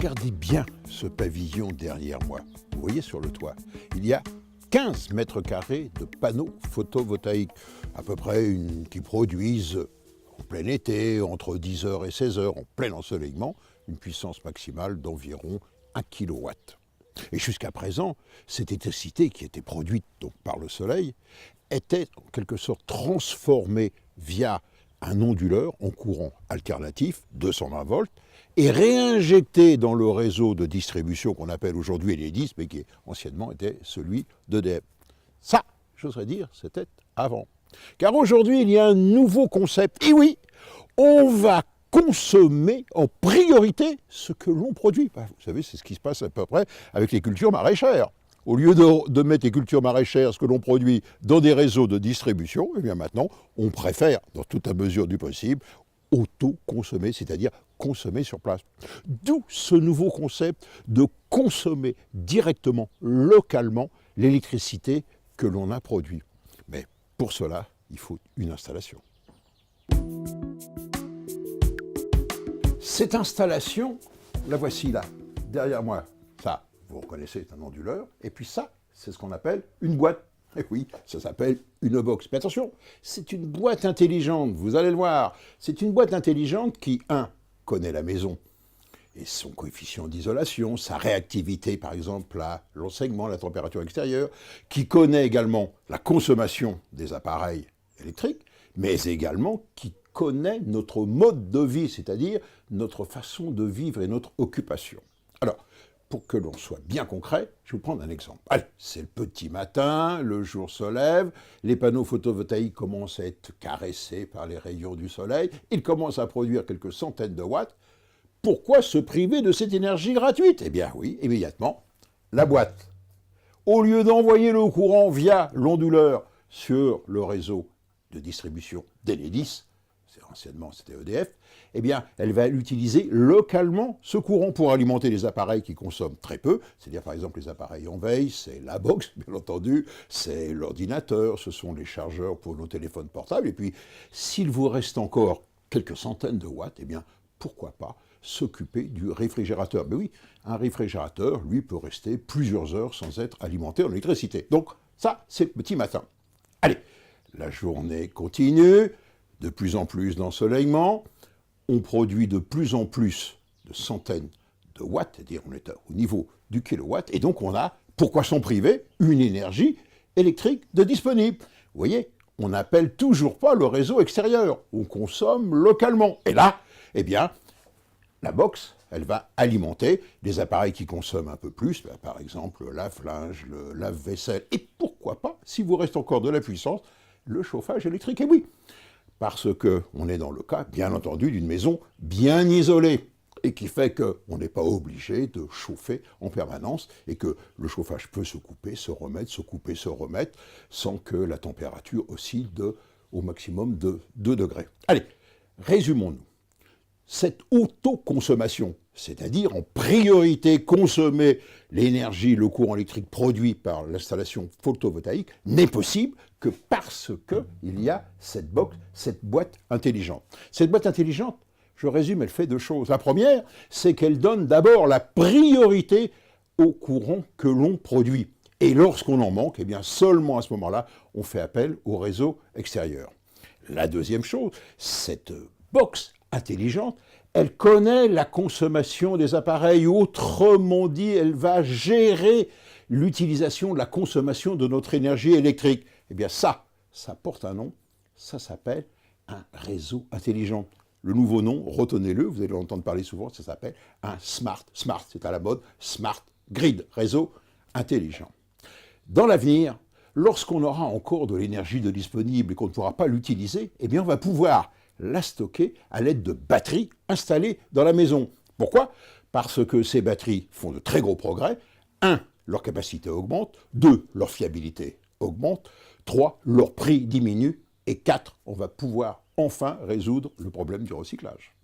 Regardez bien ce pavillon derrière moi. Vous voyez sur le toit, il y a 15 mètres carrés de panneaux photovoltaïques, à peu près qui produisent en plein été, entre 10h et 16h, en plein ensoleillement, une puissance maximale d'environ 1 kW. Et jusqu'à présent, cette électricité qui était produite donc par le soleil était en quelque sorte transformée via un onduleur en courant alternatif, 220 volts, et réinjectée dans le réseau de distribution qu'on appelle aujourd'hui Enedis, mais qui anciennement était celui d'EDF. Ça, j'oserais dire, c'était avant. Car aujourd'hui, il y a un nouveau concept. Et oui, on va consommer en priorité ce que l'on produit. Vous savez, c'est ce qui se passe à peu près avec les cultures maraîchères. Au lieu de mettre les cultures maraîchères, ce que l'on produit, dans des réseaux de distribution, eh bien maintenant, on préfère, dans toute la mesure du possible, auto-consommer, c'est-à-dire consommer sur place. D'où ce nouveau concept de consommer directement, localement, l'électricité que l'on a produite. Mais pour cela, il faut une installation. Cette installation, la voici là, derrière moi. Ça, vous reconnaissez, c'est un onduleur. Et puis ça, c'est ce qu'on appelle une boîte. Et oui, ça s'appelle une box. Mais attention, c'est une boîte intelligente, vous allez le voir. C'est une boîte intelligente qui, connaît la maison et son coefficient d'isolation, sa réactivité, par exemple, à l'enseignement, la température extérieure, qui connaît également la consommation des appareils électriques, mais également qui connaît notre mode de vie, c'est-à-dire notre façon de vivre et notre occupation. Alors, pour que l'on soit bien concret, je vais vous prendre un exemple. Allez, c'est le petit matin, le jour se lève, les panneaux photovoltaïques commencent à être caressés par les rayons du soleil, ils commencent à produire quelques centaines de watts. Pourquoi se priver de cette énergie gratuite? Eh bien oui, immédiatement, la boîte. Au lieu d'envoyer le courant via l'onduleur sur le réseau de distribution d'Enedis, anciennement c'était EDF, eh bien, elle va utiliser localement ce courant pour alimenter les appareils qui consomment très peu, c'est-à-dire par exemple les appareils en veille, c'est la box, bien entendu, c'est l'ordinateur, ce sont les chargeurs pour nos téléphones portables, et puis s'il vous reste encore quelques centaines de watts, eh bien, pourquoi pas s'occuper du réfrigérateur. Mais oui, un réfrigérateur, lui, peut rester plusieurs heures sans être alimenté en électricité. Donc, ça, c'est le petit matin. Allez, la journée continue, de plus en plus d'ensoleillement, on produit de plus en plus de centaines de watts, c'est-à-dire on est au niveau du kilowatt, et donc on a, pourquoi s'en priver, une énergie électrique de disponible. Vous voyez, on n'appelle toujours pas le réseau extérieur, on consomme localement. Et là, eh bien, la box, elle va alimenter les appareils qui consomment un peu plus, par exemple le lave-linge, le lave-vaisselle, et pourquoi pas, si vous reste encore de la puissance, le chauffage électrique. Et oui, parce qu'on est dans le cas, bien entendu, d'une maison bien isolée et qui fait qu'on n'est pas obligé de chauffer en permanence et que le chauffage peut se couper, se remettre, se couper, se remettre sans que la température oscille au maximum de 2 degrés. Allez, résumons-nous. Cette autoconsommation, c'est-à-dire en priorité consommer l'énergie, le courant électrique produit par l'installation photovoltaïque, n'est possible que parce qu'il y a cette boîte intelligente. Cette boîte intelligente, je résume, elle fait deux choses. La première, c'est qu'elle donne d'abord la priorité au courant que l'on produit. Et lorsqu'on en manque, eh bien seulement à ce moment-là, on fait appel au réseau extérieur. La deuxième chose, cette box intelligente, elle connaît la consommation des appareils, autrement dit, elle va gérer l'utilisation de la consommation de notre énergie électrique. Eh bien ça porte un nom, ça s'appelle un réseau intelligent. Le nouveau nom, retenez-le, vous allez l'entendre parler souvent, ça s'appelle un smart, c'est à la mode, smart grid, réseau intelligent. Dans l'avenir, lorsqu'on aura encore de l'énergie de disponible et qu'on ne pourra pas l'utiliser, eh bien on va pouvoir la stocker à l'aide de batteries installées dans la maison. Pourquoi? Parce que ces batteries font de très gros progrès. 1, leur capacité augmente. 2, leur fiabilité augmente. 3, leur prix diminue. Et 4, on va pouvoir enfin résoudre le problème du recyclage.